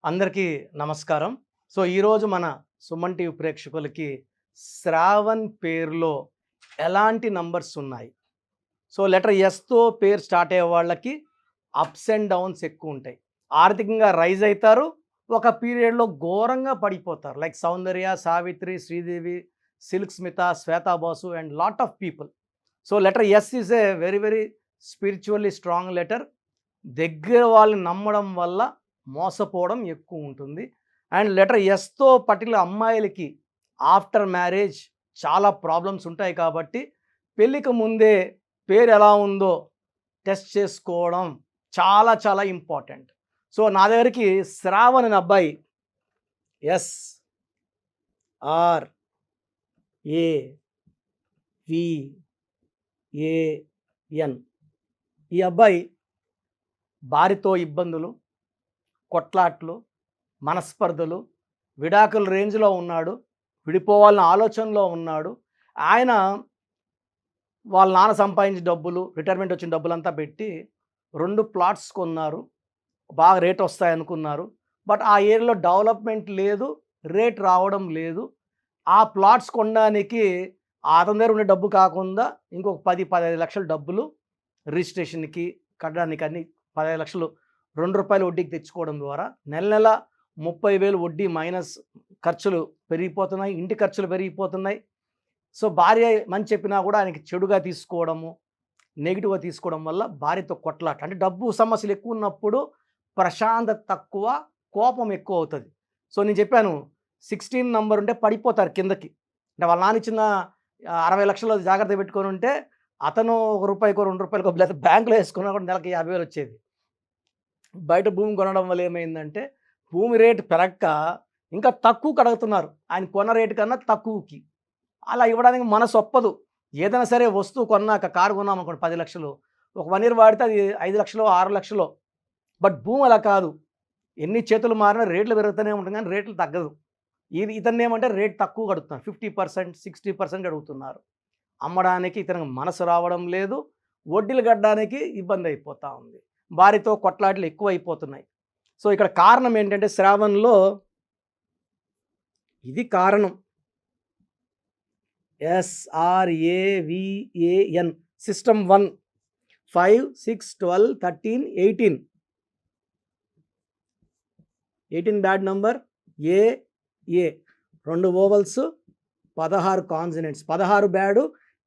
అందరికీ నమస్కారం. ఈరోజు మన సుమన్ టీవీ ప్రేక్షకులకి శ్రావణ్ పేరులో ఎలాంటి నంబర్స్ ఉన్నాయి? లెటర్ ఎస్‌తో పేరు స్టార్ట్ అయ్యే వాళ్ళకి అప్స్ అండ్ డౌన్స్ ఎక్కువుంటాయి. ఆర్థికంగా రైజ్ అయితారు. ఒక పీరియడ్‌లో ఘోరంగా పడిపోతారు. Like Soundarya, Savitri, Sridevi, Silk Smitha, Shweta Basu and lot of people. Letter S is a very very spiritually strong letter. దగ్గర వాళ్ళని నమ్మడం వల్ల మోసపోవడం ఎక్కువ ఉంటుంది. అండ్ లెటర్ ఎస్‌తో పర్టిక్యులర్ అమ్మాయిలకి ఆఫ్టర్ మ్యారేజ్ చాలా ప్రాబ్లమ్స్ ఉంటాయి కాబట్టి పెళ్ళికి ముందే పేరు ఎలా ఉందో టెస్ట్ చేసుకోవడం చాలా చాలా ఇంపార్టెంట్. నా దగ్గరికి శ్రావణ్ అనే అబ్బాయి ఎస్ ఆర్ ఏ వి ఏ ఎన్ ఈ అబ్బాయి భార్యతో ఇబ్బందులు, కొట్లాట్లు, మనస్పర్ధలు, విడాకుల రేంజ్లో ఉన్నాడు. విడిపోవాలన్న ఆలోచనలో ఉన్నాడు. ఆయన వాళ్ళ నాన్న సంపాదించిన డబ్బులు, రిటైర్మెంట్ వచ్చిన డబ్బులంతా పెట్టి 2 ప్లాట్స్ కొన్నారు. బాగా రేట్ వస్తాయనుకున్నారు. బట్ ఆ ఏరియాలో డెవలప్మెంట్ లేదు, రేట్ రావడం లేదు. ఆ ప్లాట్స్ కొనడానికి అతని దగ్గర ఉండే డబ్బు కాకుండా ఇంకొక 10-15 లక్షల డబ్బులు రిజిస్ట్రేషన్‌కి, కట్టడానికి అన్ని 15 లక్షలు రూ. 2 వడ్డీకి తెచ్చుకోవడం ద్వారా నెల నెల 30,000 వడ్డీ మైనస్ ఖర్చులు పెరిగిపోతున్నాయి. ఇంటి ఖర్చులు పెరిగిపోతున్నాయి. భార్య మంచి చెప్పినా కూడా ఆయనకి చెడుగా తీసుకోవడము, నెగిటివ్‌గా తీసుకోవడం వల్ల భార్యతో కొట్లాట. అంటే డబ్బు సమస్యలు ఎక్కువ ఉన్నప్పుడు ప్రశాంతత తక్కువ, కోపం ఎక్కువ అవుతుంది. నేను చెప్పాను 16 నంబర్ ఉంటే పడిపోతారు కిందకి. అంటే వాళ్ళ నాన్న ఇచ్చిన 60 లక్షలు జాగ్రత్త పెట్టుకొని ఉంటే అతను రూపాయికో, రూ. 2కో లేకపోతే బ్యాంకులో వేసుకున్నా కూడా నెలకి 50,000 వచ్చేది. బయట భూమి కొనడం వల్ల ఏమైందంటే భూమి రేటు పెరక్క ఇంకా తక్కువకి అడుగుతున్నారు. ఆయన కొన్న రేటు కన్నా తక్కువకి. అలా ఇవ్వడానికి మనసు ఒప్పదు. ఏదైనా సరే వస్తువు కొన్నాక కారు కొన్నామనుకోండి 10 లక్షలు, ఒక 1 ఇయర్ వాడితే అది 5 లక్షలో, 6 లక్షలో. బట్ భూమి అలా కాదు. ఎన్ని చేతులు మారినా రేట్లు పెరుగుతూనే ఉంటుంది కానీ రేట్లు తగ్గదు. ఇతన్ని ఏమంటే రేట్ తక్కువ కడుగుతున్నారు. 50%, 60% అడుగుతున్నారు. అమ్మడానికి ఇతనికి మనసు రావడం లేదు. వడ్డీలు కట్టడానికి ఇబ్బంది అయిపోతూ ఉంది. భార్యతో కొట్లాటలు ఎక్కువ అయిపోతున్నాయి. ఇక్కడ కారణం ఏంటంటే శ్రావణ్‌లో ఇది కారణం. SRAVAN system 1 5 6 12 13 18 bad number. ఏ 2 ఓవల్స్, 16 కాన్సనెంట్స్. 16 bad,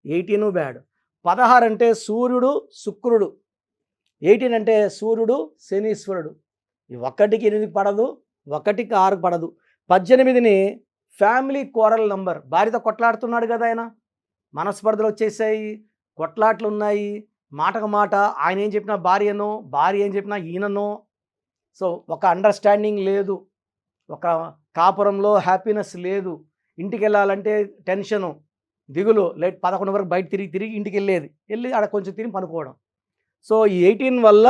18 bad. 16 అంటే సూర్యుడు, శుక్రుడు. 18 అంటే సూర్యుడు, శనీశ్వరుడు. 1కి 8 పడదు, 1కి 6 పడదు. 18ని ఫ్యామిలీ కోరల్ నంబర్. భార్యతో కొట్లాడుతున్నాడు కదా ఆయన. మనస్పర్ధలు వచ్చేసాయి, కొట్లాట్లు ఉన్నాయి, మాటకు మాట. ఆయన ఏం చెప్పినా భార్యనో, భార్య ఏం చెప్పినా ఈయననో. ఒక అండర్స్టాండింగ్ లేదు. ఒక కాపురంలో హ్యాపీనెస్ లేదు. ఇంటికి వెళ్ళాలంటే టెన్షను, దిగులు. 11 వరకు బయట తిరిగి ఇంటికి వెళ్ళి ఆడ కొంచెం తిని పనుకోవడం. ఈ 18 వల్ల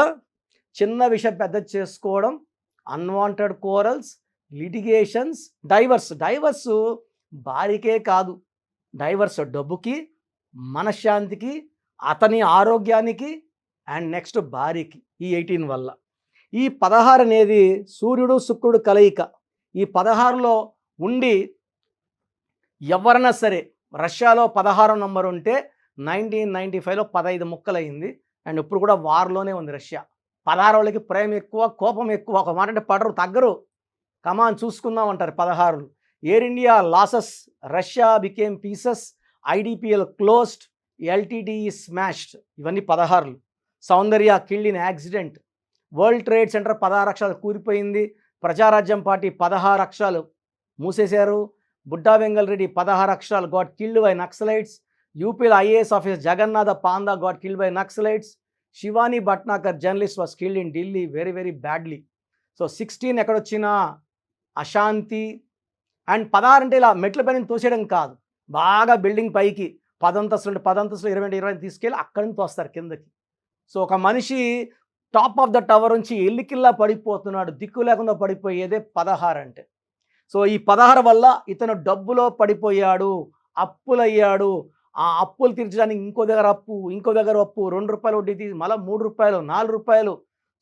చిన్న విషయం పెద్దది చేసుకోవడం, అన్వాంటెడ్ కోరల్స్, లిటిగేషన్స్, డైవర్స్ భార్యకే కాదు. డైవర్స్ డబ్బుకి, మనశ్శాంతికి, అతని ఆరోగ్యానికి అండ్ నెక్స్ట్ భార్యకి ఈ 18 వల్ల. ఈ 16 అనేది సూర్యుడు, శుక్రుడు కలయిక. ఈ 16లో ఉండి ఎవరైనా సరే రష్యాలో 16 నంబర్ ఉంటే 1995లో 15 ముక్కలైంది. అండ్ ఇప్పుడు కూడా వార్లోనే ఉంది రష్యా. 16 వాళ్ళకి ప్రేమ ఎక్కువ, కోపం ఎక్కువ. ఒక మాట అంటే పడరు, తగ్గరు. కమాన్ చూసుకుందాం అంటారు 16. Air India losses, Russia became pieces, IDPL closed, LTTE smashed. ఇవన్నీ 16. Soundarya killed in accident. World trade centre 16 అక్షరాలు కూలిపోయింది. ప్రజారాజ్యం పార్టీ 16 అక్షరాలు మూసేశారు. బుడ్డా వెంగల్ రెడ్డి 16 అక్షరాలు గాట్ కిల్డ్ బై నక్సలైట్స్. యూపీలో IAS officer Jagannatha Panda got killed by naxalites. Shivani Bhatnagar journalist was killed in Delhi very very badly. 16 ఎక్కడొచ్చినా అశాంతి. And 16 అంటే ఇలా మెట్ల పైన తోసేయడం కాదు. బాగా బిల్డింగ్ పైకి 10 అంతస్తులు, 10 అంతస్తులు 20 తీసుకెళ్ళి అక్కడి నుంచి తోస్తారు కిందకి. ఒక మనిషి టాప్ ఆఫ్ ద టవర్ నుంచి ఎల్లికిల్లా పడిపోతున్నాడు. దిక్కు లేకుండా పడిపోయేదే 16 అంటే. ఈ 16 వల్ల ఇతను డబ్బులో పడిపోయాడు, అప్పులయ్యాడు. ఆ అప్పులు తీర్చడానికి ఇంకో దగ్గర అప్పు, రూ. 2 వడ్డీ తీసి మళ్ళీ రూ. 3, రూ. 4.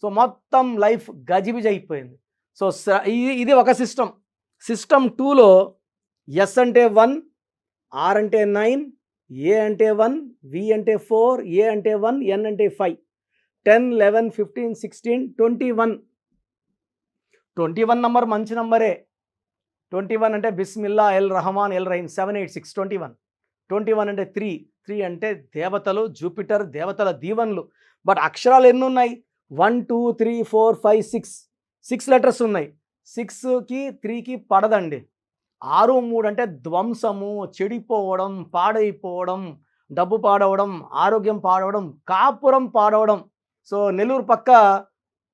మొత్తం లైఫ్ గజిబిజి అయిపోయింది. సో ఇది ఒక సిస్టమ్. సిస్టమ్ 2లో ఎస్ అంటే 1, ఆర్ అంటే 9, ఏ అంటే 1, వి అంటే 4, ఏ అంటే 1, ఎన్ అంటే 5, 10, 11, 15, 16, 21. 21 నంబర్ మంచి నంబరే. 21 అంటే బిస్మిల్లా, ఎల్ రహమాన్, ఎల్ రహీం, 7, 8, 6, 21. 21 అంటే 3 అంటే దేవతలు, జూపిటర్, దేవతల దీవెనలు. బట్ అక్షరాలు ఎన్ని ఉన్నాయి? 1, 2, 3, 4, 5, 6 లెటర్స్ ఉన్నాయి. 6కి 3కి పడదండి. 6, 3 అంటే ధ్వంసము, చెడిపోవడం, పాడైపోవడం, డబ్బు పాడవడం, ఆరోగ్యం పాడవడం, కాపురం పాడవడం. సో నెల్లూరు పక్క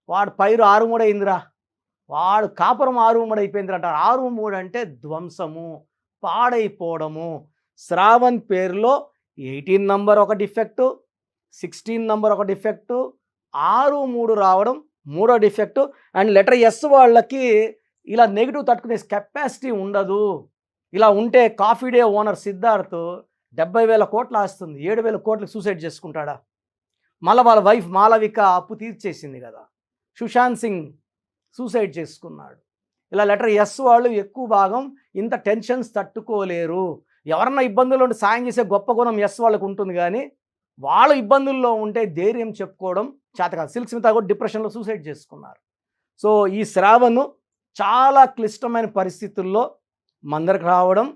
వాడు పైరు 6, 3 అయిందిరా, వాడు కాపురం 6, 3 అయిపోయిందిరా అంటారు. 6, 3 అంటే ధ్వంసము, పాడైపోవడము. శ్రావణ్ పేరులో 18 నంబర్ ఒక డిఫెక్టు, 16 నంబర్ ఒక డిఫెక్టు, 6, 3 రావడం మూడో డిఫెక్టు. అండ్ లెటర్ ఎస్ వాళ్ళకి ఇలా నెగిటివ్ తట్టుకునే కెపాసిటీ ఉండదు. ఇలా ఉంటే కాఫీ డే ఓనర్ సిద్ధార్థ్ 70,000 కోట్లు ఆస్తుంది, 7,000 కోట్లకు సూసైడ్ చేసుకుంటాడా? మళ్ళీ వాళ్ళ వైఫ్ మాలవిక అప్పు తీర్చేసింది కదా. సుశాంత్ సింగ్ సూసైడ్ చేసుకున్నాడు. ఇలా లెటర్ ఎస్ వాళ్ళు ఎక్కువ భాగం ఇంత టెన్షన్స్ తట్టుకోలేరు. ఎవరన్నా ఇబ్బందుల్లో ఉంటే సాయం చేసే గొప్ప గుణం ఎస్ వాళ్ళకు ఉంటుంది, కానీ వాళ్ళు ఇబ్బందుల్లో ఉంటే ధైర్యం చెప్పుకోవడం చేత కాదు. సిల్క్ స్మిత కూడా డిప్రెషన్లో సూసైడ్ చేసుకున్నారు. సో ఈ శ్రావణ్ చాలా క్లిష్టమైన పరిస్థితుల్లో మందరికి రావడం,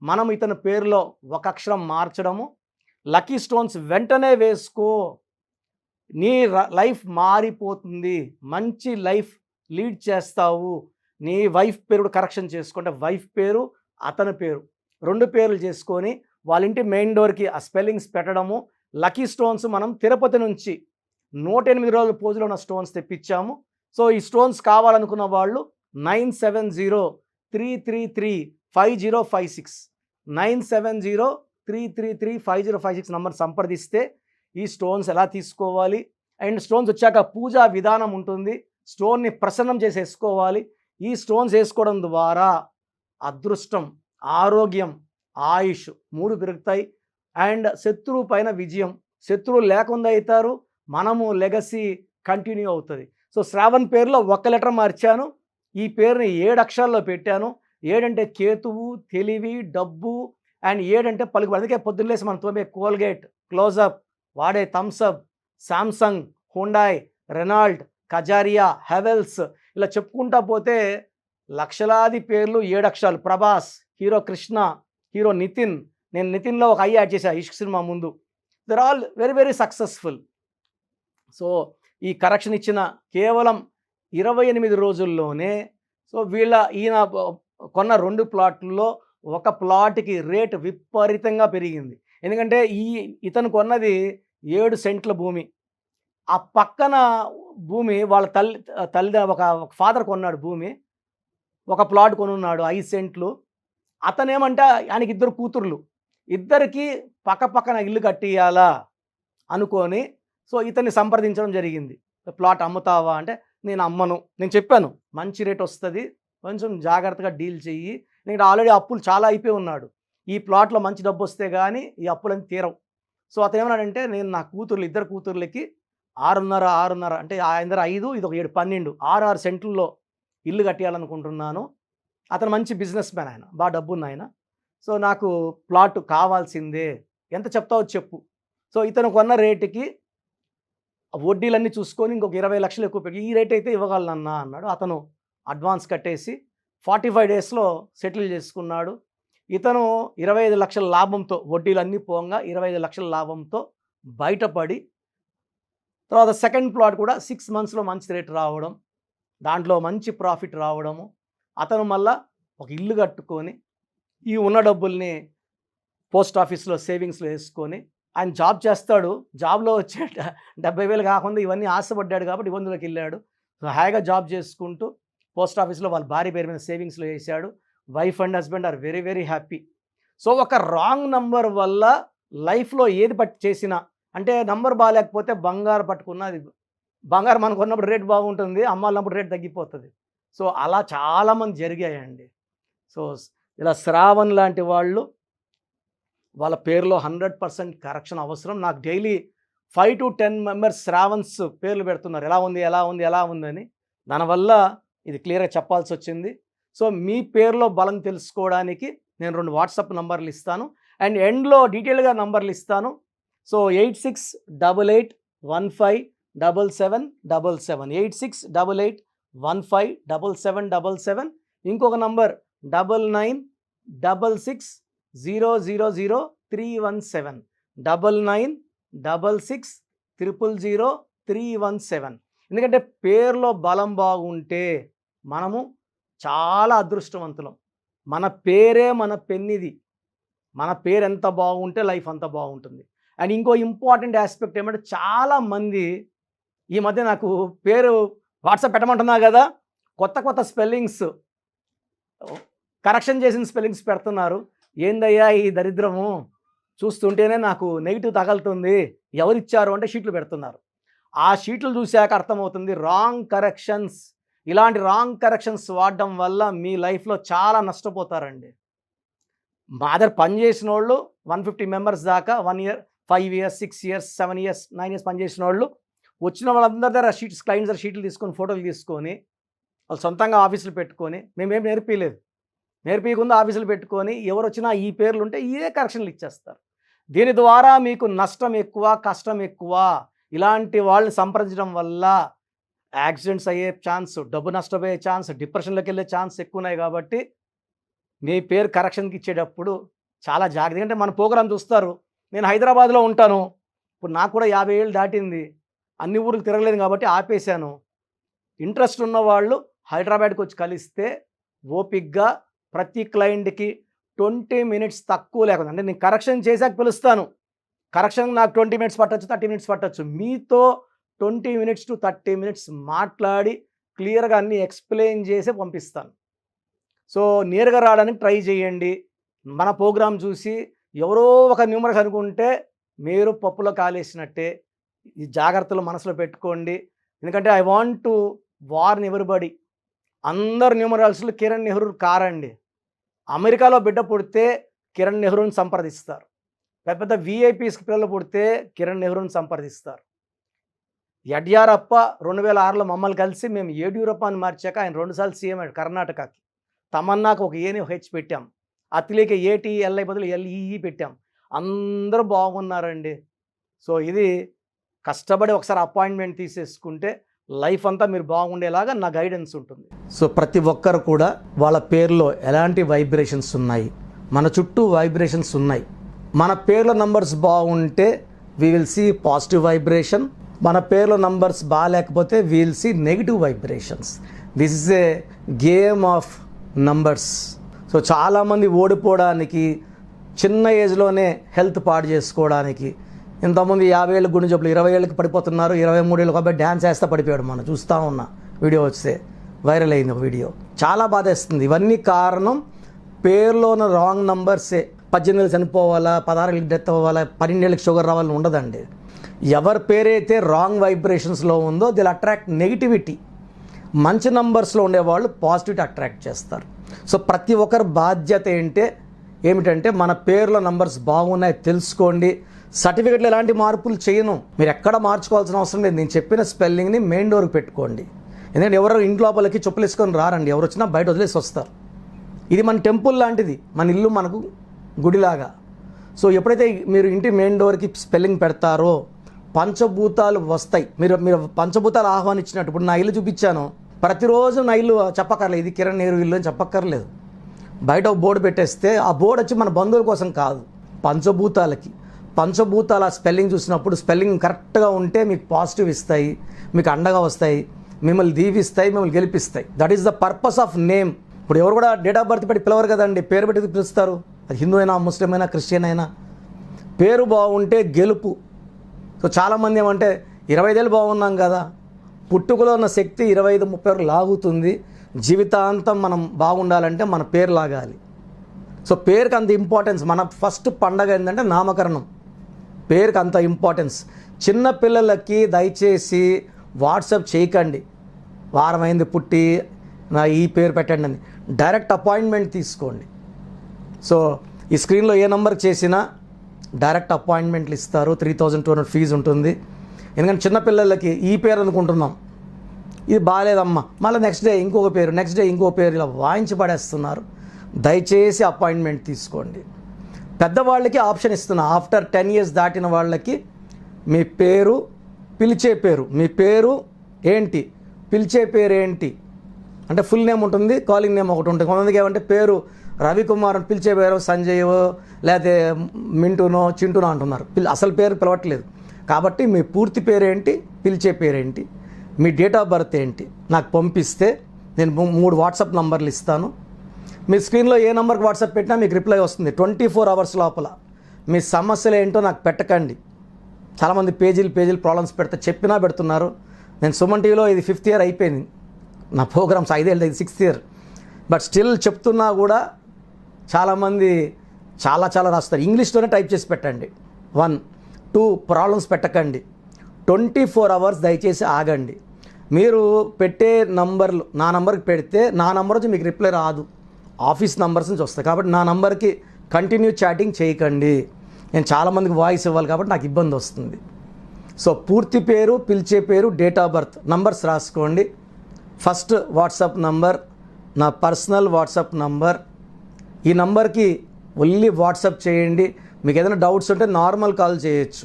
మనం ఇతని పేరులో ఒక అక్షరం మార్చడము, లక్కీ స్టోన్స్ వెంటనే వేసుకో, నీ లైఫ్ మారిపోతుంది, మంచి లైఫ్ లీడ్ చేస్తావు. నీ వైఫ్ పేరు కరెక్షన్ చేసుకుంటే వైఫ్ పేరు, అతని పేరు 2 పేర్లు చేసుకొని వాళ్ళ ఇంటి మెయిన్ డోర్కి ఆ స్పెల్లింగ్స్ పెట్టడము. లక్కీ స్టోన్స్ మనం తిరుపతి నుంచి 108 రోజుల పూజలో ఉన్న స్టోన్స్ తెప్పించాము. సో ఈ స్టోన్స్ కావాలనుకున్న వాళ్ళు 9703335056 9703335056 నంబర్ సంప్రదిస్తే ఈ స్టోన్స్ ఎలా తీసుకోవాలి, అండ్ స్టోన్స్ వచ్చాక పూజా విధానం ఉంటుంది. స్టోన్ని ప్రసన్నం చేసి వేసుకోవాలి. ఈ స్టోన్స్ వేసుకోవడం ద్వారా అదృష్టం, ఆరోగ్యం, ఆయుష్ 3 పెరుగుతాయి. అండ్ శత్రువు పైన విజయం, శత్రువు లేకుండా అవుతారు, మనము లెగసీ కంటిన్యూ అవుతుంది. సో శ్రావణ్ పేరులో ఒక్క లెటర్ మార్చాను, ఈ పేరుని 7 అక్షరాల్లో పెట్టాను. 7 అంటే కేతువు, తెలివి, డబ్బు, అండ్ 7 అంటే పలుకు. అందుకే పొద్దున్నేసి మనం తోమే కోల్గేట్, క్లోజప్, వాడే Thums Up, Samsung, Hyundai, Renault, Kajaria, Havells, ఇలా చెప్పుకుంటా పోతే లక్షలాది పేర్లు 7 అక్షరాలు. Prabhas, hero Krishna, hero Nithin. నేను నితిన్లో ఒక ఐ యాడ్ చేశాను ఇష్క్ సినిమా ముందు. They're all very very successful. So ఈ కరెక్షన్ ఇచ్చిన కేవలం 28 రోజుల్లోనే సో ఈయన కొన్న 2 ప్లాట్లలో ఒక ప్లాట్కి రేటు విపరీతంగా పెరిగింది. ఎందుకంటే ఇతను కొన్నది 7 సెంట్ల భూమి. ఆ పక్కన భూమి వాళ్ళ తల్లి ఒక ఫాదర్ కొన్నాడు భూమి, ఒక ప్లాట్ కొనున్నాడు 5 సెంట్లు. అతనేమంటే ఆయనకి 2 కూతుర్లు, ఇద్దరికి పక్కన ఇల్లు కట్టియాలా అనుకొని సో ఇతన్ని సంప్రదించడం జరిగింది. ప్లాట్ అమ్ముతావా అంటే నేను అమ్మను. నేను చెప్పాను మంచి రేట్ వస్తుంది, కొంచెం జాగ్రత్తగా డీల్ చెయ్యి, ఎందుకంటే ఆల్రెడీ అప్పులు చాలా అయిపోయి ఉన్నాడు. ఈ ప్లాట్లో మంచి డబ్బు వస్తే కానీ ఈ అప్పులని తీరవు. సో అతను ఏమన్నాడంటే నేను నా కూతుర్లు 2 కూతుర్లకి 6.5 అంటే ఆయన దగ్గర 5, ఇది ఒక 7, 12, 6 సెంట్లలో ఇల్లు కట్టియాలనుకుంటున్నాను. అతను మంచి బిజినెస్ మ్యాన్, ఆయన బాగా డబ్బున్న ఆయన. సో నాకు ప్లాట్ కావాల్సిందే, ఎంత చెప్తావో చెప్పు. సో ఇతను కొన్న రేటుకి వడ్డీలన్నీ చూసుకొని ఇంకొక 20 లక్షలు ఎక్కువ పెట్టి ఈ రేట్ అయితే ఇవ్వగలనన్నా అన్నాడు. అతను అడ్వాన్స్ కట్టేసి 45 డేస్లో సెటిల్ చేసుకున్నాడు. ఇతను 25 లక్షల లాభంతో, వడ్డీలన్నీ పోగా 25 లక్షల లాభంతో బయటపడి, తర్వాత సెకండ్ ప్లాట్ కూడా 6 మంత్స్లో మంచి రేట్ రావడం, దాంట్లో మంచి ప్రాఫిట్ రావడము. అతను మళ్ళా ఒక ఇల్లు కట్టుకొని ఈ ఉన్న డబ్బుల్ని పోస్ట్ ఆఫీస్లో సేవింగ్స్లో వేసుకొని ఆయన జాబ్ చేస్తాడు. జాబ్లో వచ్చే 70,000 కాకుండా ఇవన్నీ ఆశపడ్డాడు కాబట్టి ఇబ్బందులకు వెళ్ళాడు. సో హాయిగా జాబ్ చేసుకుంటూ పోస్ట్ ఆఫీస్లో వాళ్ళ భార్య పేరు మీద సేవింగ్స్లో వేసాడు. Wife and husband are very very happy. So ఒక రాంగ్ నంబర్ వల్ల లైఫ్లో ఏది చేసినా, అంటే నంబర్ బాగాలేకపోతే బంగారు పట్టుకున్నది, బంగారం మనకు ఉన్నప్పుడు రేట్ బాగుంటుంది, అమ్మాలన్నప్పుడు రేట్ తగ్గిపోతుంది. సో అలా చాలామంది జరిగాయండి. సో ఇలా శ్రావణ్ లాంటి వాళ్ళు వాళ్ళ పేరులో 100% కరెక్షన్ అవసరం. నాకు డైలీ 5 to 10 మెంబర్స్ శ్రావణ్స్ పేర్లు పెడుతున్నారు, ఎలా ఉంది అని. దానివల్ల ఇది క్లియర్గా చెప్పాల్సి వచ్చింది. సో మీ పేరులో బలం తెలుసుకోవడానికి నేను 2 వాట్సాప్ నంబర్లు ఇస్తాను అండ్ ఎండ్లో డీటెయిల్గా నంబర్లు ఇస్తాను. సో 8688157777 8688157777 ఇంకొక నంబర్ 9966000317 9966000317. ఎందుకంటే పేరులో బలం బాగుంటే మనము చాలా అదృష్టవంతులం. మన పేరే మన పెన్నిది. మన పేరు ఎంత బాగుంటే లైఫ్ అంత బాగుంటుంది. అండ్ ఇంకో ఇంపార్టెంట్ ఆస్పెక్ట్ ఏమంటే చాలామంది ఈ మధ్య నాకు పేరు వాట్సాప్ పెట్టమంటున్నా కదా, కొత్త స్పెల్లింగ్స్ కరెక్షన్ చేసిన స్పెల్లింగ్స్ పెడుతున్నారు. ఏందయ్యా ఈ దరిద్రము, చూస్తుంటేనే నాకు నెగిటివ్ తగలుతుంది, ఎవరిచ్చారు అంటే షీట్లు పెడుతున్నారు. ఆ షీట్లు చూశాక అర్థమవుతుంది రాంగ్ కరెక్షన్స్. ఇలాంటి రాంగ్ కరెక్షన్స్ వాడడం వల్ల మీ లైఫ్లో చాలా నష్టపోతారండి. మా దగ్గర పనిచేసిన వాళ్ళు 150 మెంబర్స్ దాకా 1 year 5 years 6 years 7 years 9 years పనిచేసిన వాళ్ళు వచ్చిన వాళ్ళందరి దగ్గర షీట్స్ క్లయింట్స్ దగ్గర షీట్లు తీసుకొని ఫోటోలు తీసుకొని వాళ్ళు సొంతంగా ఆఫీసులు పెట్టుకొని మేమేం నేర్పించకుండా ఆఫీసులు పెట్టుకొని ఎవరు వచ్చినా ఈ పేర్లు ఉంటే ఇదే కరెక్షన్లు ఇచ్చేస్తారు. దీని ద్వారా మీకు నష్టం ఎక్కువ, కష్టం ఎక్కువ. ఇలాంటి వాళ్ళని సంప్రదించడం వల్ల యాక్సిడెంట్స్ అయ్యే ఛాన్స్, డబ్బు నష్టపోయే ఛాన్స్, డిప్రెషన్లోకి వెళ్ళే ఛాన్స్ ఎక్కువ ఉన్నాయి. కాబట్టి మీ పేరు కరెక్షన్కి ఇచ్చేటప్పుడు చాలా జాగ్రత్త. ఎందుకంటే మన ప్రోగ్రామ్ చూస్తారు. నేను హైదరాబాద్లో ఉంటాను, ఇప్పుడు నాకు కూడా 50 ఏళ్ళు దాటింది, అన్ని ఊర్లు తిరగలేదు కాబట్టి ఆపేశాను. ఇంట్రెస్ట్ ఉన్న వాళ్ళు హైదరాబాద్కి వచ్చి కలిస్తే ఓపిక్గా ప్రతి క్లయింట్కి 20 minutes తక్కువ లేకుండా, అంటే నేను కరెక్షన్ చేశాక పిలుస్తాను. కరెక్షన్ నాకు 20 minutes పట్టచ్చు, 30 minutes పట్టచ్చు. మీతో 20 minutes to 30 minutes మాట్లాడి క్లియర్గా అన్నీ ఎక్స్ప్లెయిన్ చేసి పంపిస్తాను. సో నేరుగా రావడానికి ట్రై చేయండి. మన ప్రోగ్రాం చూసి ఎవరో ఒక న్యూమరస్ అనుకుంటే మీరు పప్పులో కాలేసినట్టే. ఈ జాగ్రత్తలు మనసులో పెట్టుకోండి. ఎందుకంటే I want to warn everybody. అందరు న్యూమరాల్స్లో కిరణ్ నెహ్రూ కారండి. అమెరికాలో బిడ్డ పుడితే కిరణ్ నెహ్రూని సంప్రదిస్తారు. పెద్ద విఐపీస్కి పిల్లలు పుడితే కిరణ్ నెహ్రూని సంప్రదిస్తారు. యడ్యూరప్ప 2006లో మమ్మల్ని కలిసి మేము యడ్యూరప్ప అని మార్చాక ఆయన 2 సార్లు సీఎం అయ్యాడు కర్ణాటకకి. తమన్నాకు ఒక ఏని హెచ్ పెట్టాం, అతిలేక ఏటీఎల్ఐ బదులు ఎల్ఈఈ పెట్టాం. అందరూ బాగున్నారండి. సో ఇది కష్టపడి ఒకసారి అపాయింట్మెంట్ తీసేసుకుంటే లైఫ్ అంతా మీరు బాగుండేలాగా నా గైడెన్స్ ఉంటుంది. సో ప్రతి ఒక్కరు కూడా వాళ్ళ పేరులో ఎలాంటి వైబ్రేషన్స్ ఉన్నాయి, మన చుట్టూ వైబ్రేషన్స్ ఉన్నాయి. మన పేర్ల నంబర్స్ బాగుంటే we will see positive vibration. మన పేర్ల నంబర్స్ బాగాలేకపోతే we will see negative vibrations. This is a game of numbers. So చాలామంది ఓడిపోవడానికి, చిన్న ఏజ్లోనే హెల్త్ పాడు చేసుకోవడానికి, ఇంతకుముందు 50 ఏళ్ళకి గుండె జబ్బులు 20 ఏళ్ళకి పడిపోతున్నారు, 23 ఏళ్ళు కాబట్టి డ్యాన్స్ వేస్తా పడిపోయాడు. మనం చూస్తూ ఉన్న వీడియో వస్తే వైరల్ అయింది ఒక వీడియో, చాలా బాధేస్తుంది. ఇవన్నీ కారణం పేరులో ఉన్న రాంగ్ నంబర్సే. 18 ఏళ్ళు చనిపోవాలా, 16 ఏళ్ళకి డెత్ అవ్వాలా, 12 ఏళ్ళకి షుగర్ రావాలని ఉండదండి. ఎవరి పేరైతే రాంగ్ వైబ్రేషన్స్లో ఉందో దిల్ అట్రాక్ట్ నెగిటివిటీ. మంచి నంబర్స్లో ఉండేవాళ్ళు పాజిటివిటీ అట్రాక్ట్ చేస్తారు. సో ప్రతి ఒక్కరి బాధ్యత ఏమిటంటే మన పేర్లో నంబర్స్ బాగున్నాయి తెలుసుకోండి. సర్టిఫికెట్లో ఎలాంటి మార్పులు చేయను, మీరు ఎక్కడ మార్చుకోవాల్సిన అవసరం లేదు. నేను చెప్పిన స్పెల్లింగ్ని మెయిన్ డోర్కి పెట్టుకోండి. ఎందుకంటే ఎవరు ఇంటి లోపలికి చెప్పులు వేసుకొని రారండి, ఎవరు వచ్చినా బయట వదిలేసి వస్తారు. ఇది మన టెంపుల్ లాంటిది, మన ఇల్లు మనకు గుడిలాగా. సో ఎప్పుడైతే మీరు ఇంటి మెయిన్ డోర్కి స్పెల్లింగ్ పెడతారో పంచభూతాలు వస్తాయి. మీరు పంచభూతాలు ఆహ్వానించినట్టు. ఇప్పుడు నా ఇల్లు చూపించాను, ప్రతిరోజు నా ఇల్లు చెప్పక్కర్లేదు ఇది కిరణ్ నెహ్రూ ఇల్లు అని చెప్పక్కర్లేదు. బయట ఒక బోర్డు పెట్టేస్తే ఆ బోర్డు వచ్చి మన బంధువుల కోసం కాదు, పంచభూతాలకి. పంచభూతాల స్పెల్లింగ్ చూసినప్పుడు స్పెల్లింగ్ కరెక్ట్గా ఉంటే మీకు పాజిటివ్ ఇస్తాయి, మీకు అండగా వస్తాయి, మిమ్మల్ని దీవిస్తాయి, మిమ్మల్ని గెలిపిస్తాయి. That is the purpose of name. ఇప్పుడు ఎవరు కూడా డేట్ ఆఫ్ బర్త్ పెట్టి పిలవరు కదండి, పేరు పెట్టి పిలుస్తారు. అది హిందూ అయినా, ముస్లిం అయినా, క్రిస్టియన్ అయినా. పేరు బాగుంటే గెలుపు. సో చాలామంది ఏమంటే 25 ఏళ్ళు బాగున్నాం కదా, పుట్టుకలో ఉన్న శక్తి 25-30 వరకు లాగుతుంది. జీవితాంతం మనం బాగుండాలంటే మన పేరు లాగాలి. సో పేరుకి అంత ఇంపార్టెన్స్. మన ఫస్ట్ పండగ ఏంటంటే నామకరణం. పేరుకి అంత ఇంపార్టెన్స్. చిన్న పిల్లలకి దయచేసి వాట్సాప్ చేయకండి, వారమైంది పుట్టి నా ఈ పేరు పెట్టండి అని. డైరెక్ట్ అపాయింట్మెంట్ తీసుకోండి. సో ఈ స్క్రీన్లో ఏ నెంబర్ చేసినా డైరెక్ట్ అపాయింట్మెంట్లు ఇస్తారు. 3200 ఫీజు ఉంటుంది. ఎందుకంటే చిన్నపిల్లలకి ఈ పేరు అనుకుంటున్నాం, ఇది బాగాలేదమ్మా, మళ్ళీ నెక్స్ట్ డే ఇంకొక పేరు, నెక్స్ట్ డే ఇంకో పేరు, ఇలా వాయించి పడేస్తున్నారు. దయచేసి అపాయింట్మెంట్ తీసుకోండి. పెద్దవాళ్ళకి ఆప్షన్ ఇస్తున్నా, ఆఫ్టర్ 10 years దాటిన వాళ్ళకి మీ పేరు, పిలిచే పేరు, మీ పేరు ఏంటి, పిలిచే పేరు ఏంటి అంటే ఫుల్ నేమ్ ఉంటుంది, కాలింగ్ నేమ్ ఒకటి ఉంటుంది. కొంతమందికి ఏమంటే పేరు రవికుమార్ అని పిలిచే పేరు సంజయ్ లేకపోతే మింటూనో చింటూనో అంటున్నారు. అసలు పేరు పిలవట్లేదు. కాబట్టి మీ పూర్తి పేరేంటి, పిలిచే పేరేంటి, మీ డేట్ ఆఫ్ బర్త్ ఏంటి నాకు పంపిస్తే నేను 3 వాట్సాప్ నంబర్లు ఇస్తాను. మీ స్క్రీన్లో ఏ నెంబర్కి వాట్సాప్ పెట్టినా మీకు రిప్లై వస్తుంది 24 hours లోపల. మీ సమస్యలు ఏంటో నాకు పెట్టకండి. చాలామంది పేజీలు ప్రాబ్లమ్స్ చెప్పినా పెడుతున్నారు. నేను సుమన్ టీవీలో ఇది 5th year అయిపోయింది, నా ప్రోగ్రామ్స్ 5 ఏళ్ళు, ఇది 6th year. బట్ స్టిల్ చెప్తున్నా కూడా చాలామంది చాలా రాస్తారు. ఇంగ్లీష్లోనే టైప్ చేసి పెట్టండి. 1, 2 ప్రాబ్లమ్స్ పెట్టకండి. 24 hours దయచేసి ఆగండి. మీరు పెట్టే నంబర్లు నా నంబర్కి పెడితే నా నంబర్ నుంచి మీకు రిప్లై రాదు, ఆఫీస్ నంబర్స్ నుంచి వస్తాయి. కాబట్టి నా నంబర్కి కంటిన్యూ చాటింగ్ చేయకండి. నేను చాలామందికి వాయిస్ ఇవ్వాలి కాబట్టి నాకు ఇబ్బంది వస్తుంది. సో పూర్తి పేరు, పిలిచే పేరు, డేట్ ఆఫ్ బర్త్, నంబర్స్ రాసుకోండి. ఫస్ట్ వాట్సాప్ నంబర్ నా పర్సనల్ వాట్సాప్ నంబర్. ఈ నంబర్కి ఓన్లీ వాట్సాప్ చేయండి. మీకు ఏదైనా డౌట్స్ ఉంటే నార్మల్ కాల్ చేయొచ్చు.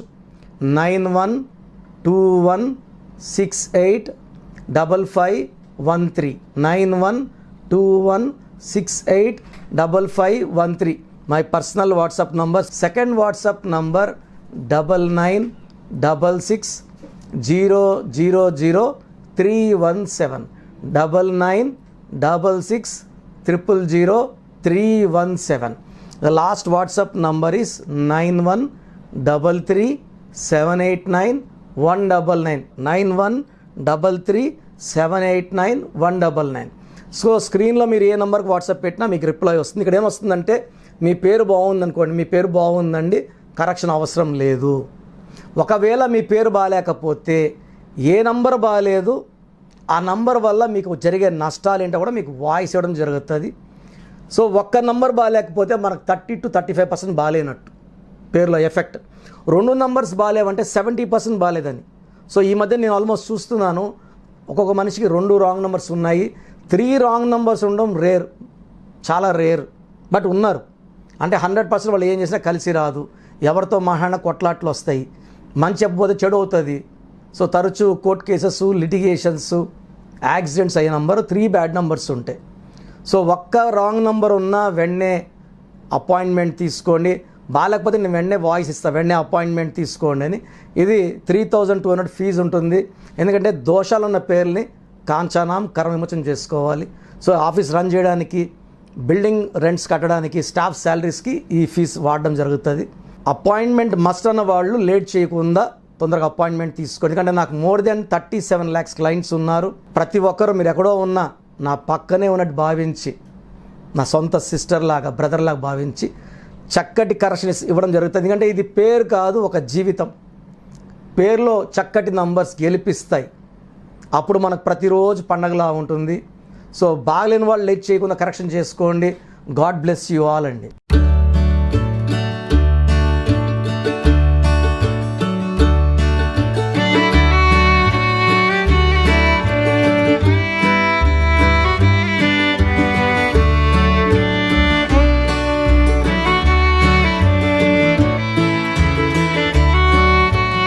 9121685513 9121685513 my personal WhatsApp number. Second WhatsApp number 9966000317 9966000317. The last WhatsApp number is 9133789199 9133789199. So స్క్రీన్లో మీరు ఏ నెంబర్కి వాట్సాప్ పెట్టినా మీకు రిప్లై వస్తుంది. ఇక్కడ ఏమొస్తుందంటే మీ పేరు బాగుందనుకోండి, మీ పేరు బాగుందండి, కరెక్షన్ అవసరం లేదు. ఒకవేళ మీ పేరు బాగాలేకపోతే ఏ నంబర్ బాగాలేదు ఆ నంబర్ వల్ల మీకు జరిగే నష్టాలు ఏంటో కూడా మీకు వాయిస్ ఇవ్వడం జరుగుతుంది. సో ఒక్క నంబర్ బాగాలేకపోతే మనకు 30 to 35% బాగాలేనట్టు పేరులో ఎఫెక్ట్. 2 నంబర్స్ బాగాలేవంటే 70% బాగాలేదని. సో ఈ మధ్య నేను ఆల్మోస్ట్ చూస్తున్నాను, ఒక్కొక్క మనిషికి 2 రాంగ్ నెంబర్స్ ఉన్నాయి, 3 రాంగ్ నెంబర్స్ ఉండడం రేర్, చాలా రేర్. బట్ ఉన్నారు. అంటే 100% వాళ్ళు ఏం చేసినా కలిసి రాదు, ఎవరితో మాట్లాడినా కొట్లాట్లు వస్తాయి, మంచి చెప్పకపోతే చెడు అవుతుంది. సో తరచూ కోర్టు కేసెస్, లిటిగేషన్స్, యాక్సిడెంట్స్ అయ్యే నంబరు 3 బ్యాడ్ నెంబర్స్ ఉంటాయి. సో ఒక్క రాంగ్ నెంబర్ ఉన్నా వెంటనే అపాయింట్మెంట్ తీసుకోండి. బాగాలేకపోతే నేను వెంటనే వాయిస్ ఇస్తాను, వెంటనే అపాయింట్మెంట్ తీసుకోండి అని. ఇది 3200 ఫీజు ఉంటుంది. ఎందుకంటే దోషాలున్న పేర్లని కాంచానాం కర్మ విమోచన చేసుకోవాలి. సో ఆఫీస్ రన్ చేయడానికి, బిల్డింగ్ రెంట్స్ కట్టడానికి, స్టాఫ్ శాలరీస్కి ఈ ఫీజు వాడడం జరుగుతుంది. అపాయింట్మెంట్ మస్ట్ అన్న వాళ్ళు లేట్ చేయకుండా తొందరగా అపాయింట్మెంట్ తీసుకోండి. ఎందుకంటే నాకు more than 37 lakhs క్లయింట్స్ ఉన్నారు. ప్రతి ఒక్కరు మీరు ఎక్కడో ఉన్నా నా పక్కనే ఉన్నట్టు భావించి, నా సొంత సిస్టర్ లాగా, బ్రదర్ లాగా భావించి చక్కటి కరెక్షన్ ఇవ్వడం జరుగుతుంది. ఎందుకంటే ఇది పేరు కాదు, ఒక జీవితం. పేరులో చక్కటి నంబర్స్ గెలిపిస్తాయి. అప్పుడు మనకు ప్రతిరోజు పండగలా ఉంటుంది. సో బాగలేని వాళ్ళు లేట్ చేయకుండా కరెక్షన్ చేసుకోండి. గాడ్ బ్లెస్ యూ ఆల్ అండి.